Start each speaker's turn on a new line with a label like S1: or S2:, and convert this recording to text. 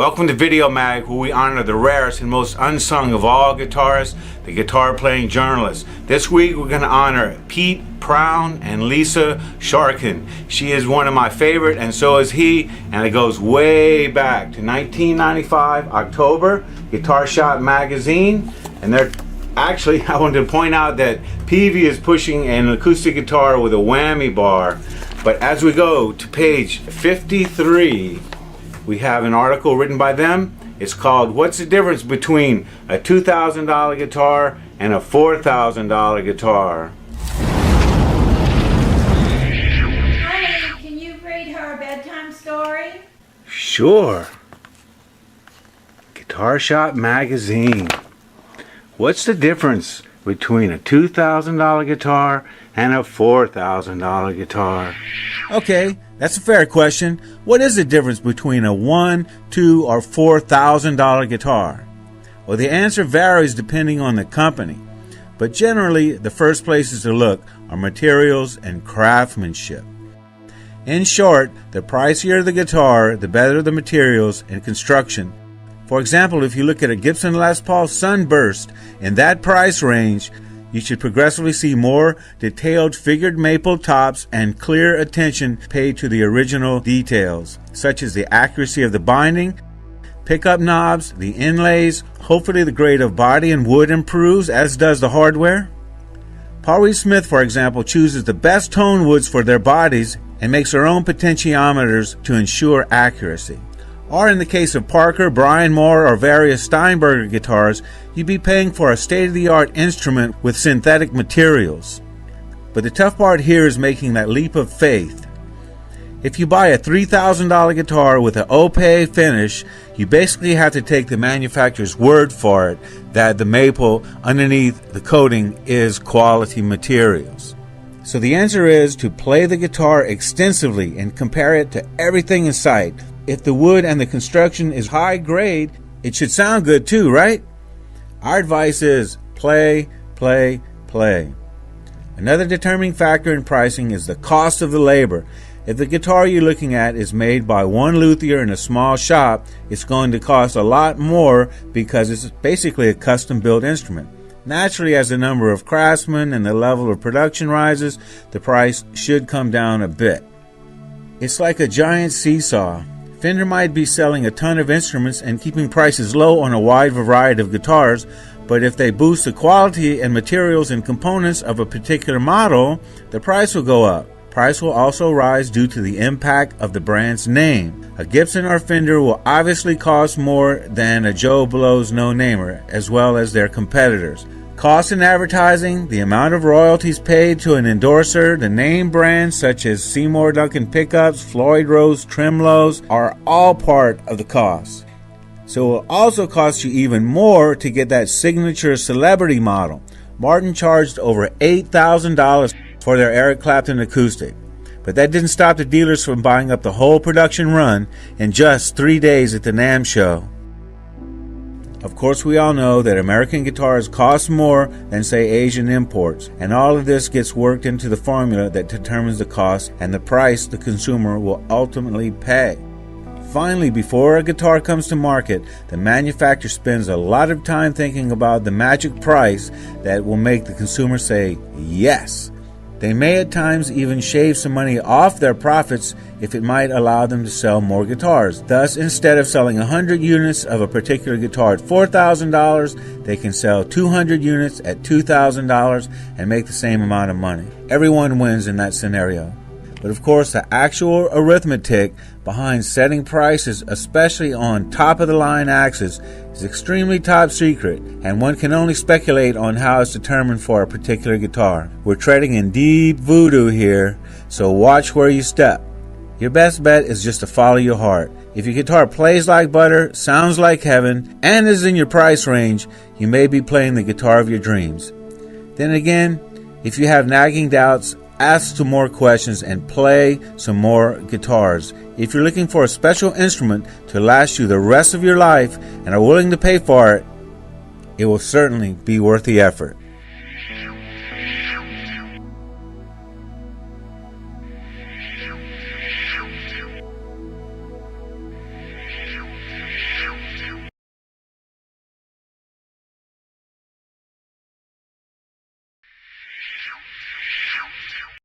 S1: Welcome to Video Mag, where we honor the rarest and most unsung of all guitarists, the guitar playing journalists. This week we're going to honor Pete Prown and Lisa Sharkin. She is one of my favorite, and so is he, and it goes way back to 1995, October, Guitar Shop magazine, and they're actually, I wanted to point out that Peavey is pushing an acoustic guitar with a whammy bar, but as we go to page 53, we have an article written by them. It's called, What's the Difference Between a $2,000 Guitar and a $4,000 Guitar?
S2: Honey, can you read her a bedtime story?
S1: Sure. Guitar Shop magazine. What's the difference between a $2,000 guitar and a $4,000 guitar?
S3: Okay, that's a fair question. What is the difference between a $1,000, $2,000, or $4,000 guitar? Well, the answer varies depending on the company, but generally the first places to look are materials and craftsmanship. In short, the pricier the guitar, the better the materials and construction. For example, if you look at a Gibson Les Paul Sunburst in that price range, you should progressively see more detailed figured maple tops and clear attention paid to the original details, such as the accuracy of the binding, pickup knobs, the inlays. Hopefully the grade of body and wood improves, as does the hardware. Paul Reed Smith, for example, chooses the best tone woods for their bodies and makes their own potentiometers to ensure accuracy. Or in the case of Parker, Brian Moore, or various Steinberger guitars, you'd be paying for a state-of-the-art instrument with synthetic materials. But the tough part here is making that leap of faith. If you buy a $3,000 guitar with an Opé finish, you basically have to take the manufacturer's word for it that the maple underneath the coating is quality materials. So the answer is to play the guitar extensively and compare it to everything in sight. If the wood and the construction is high grade, it should sound good too, right? Our advice is play, play, play. Another determining factor in pricing is the cost of the labor. If the guitar you're looking at is made by one luthier in a small shop, it's going to cost a lot more because it's basically a custom-built instrument. Naturally, as the number of craftsmen and the level of production rises, the price should come down a bit. It's like a giant seesaw. Fender might be selling a ton of instruments and keeping prices low on a wide variety of guitars, but if they boost the quality and materials and components of a particular model, the price will go up. Price will also rise due to the impact of the brand's name. A Gibson or Fender will obviously cost more than a Joe Blow's no-namer, as well as their competitors. Cost in advertising, the amount of royalties paid to an endorser, the name brands such as Seymour Duncan pickups, Floyd Rose tremlos are all part of the cost. So it will also cost you even more to get that signature celebrity model. Martin charged over $8,000 for their Eric Clapton acoustic. But that didn't stop the dealers from buying up the whole production run in just 3 days at the NAMM show. Of course, we all know that American guitars cost more than, say, Asian imports, and all of this gets worked into the formula that determines the cost and the price the consumer will ultimately pay. Finally, before a guitar comes to market, the manufacturer spends a lot of time thinking about the magic price that will make the consumer say yes. They may at times even shave some money off their profits if it might allow them to sell more guitars. Thus, instead of selling 100 units of a particular guitar at $4,000, they can sell 200 units at $2,000 and make the same amount of money. Everyone wins in that scenario. But of course, the actual arithmetic behind setting prices, especially on top-of-the-line axes, is extremely top secret, and one can only speculate on how it's determined for a particular guitar. We're treading in deep voodoo here, so watch where you step. Your best bet is just to follow your heart. If your guitar plays like butter, sounds like heaven, and is in your price range, you may be playing the guitar of your dreams. Then again, if you have nagging doubts, ask some more questions and play some more guitars. If you're looking for a special instrument to last you the rest of your life and are willing to pay for it, it will certainly be worth the effort.